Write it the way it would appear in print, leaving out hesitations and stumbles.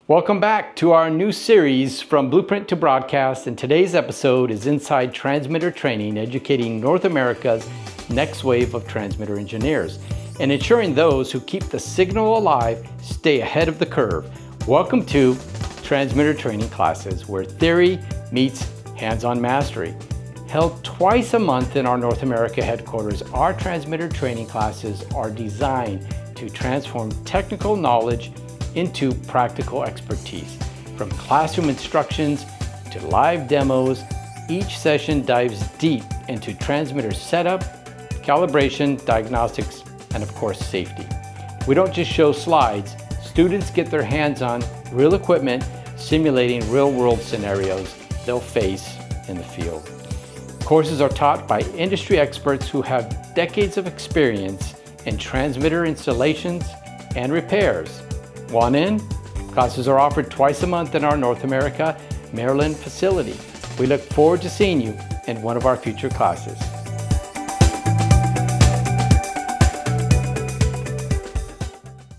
Welcome back to our new series From Blueprint to Broadcast, and today's episode is Inside Transmitter Training, educating North America's next wave of transmitter engineers and ensuring those who keep the signal alive stay ahead of the curve. Welcome to Transmitter Training Classes, where theory meets hands-on mastery. Held twice a month in our North America headquarters, our transmitter training classes are designed to transform technical knowledge into practical expertise. From classroom instructions to live demos, each session dives deep into transmitter setup, calibration, diagnostics, and of course, safety. We don't just show slides. Students get their hands on real equipment, simulating real-world scenarios they'll face in the field. Courses are taught by industry experts who have decades of experience in transmitter installations and repairs. Want in? Classes are offered twice a month in our North America, Maryland facility. We look forward to seeing you in one of our future classes.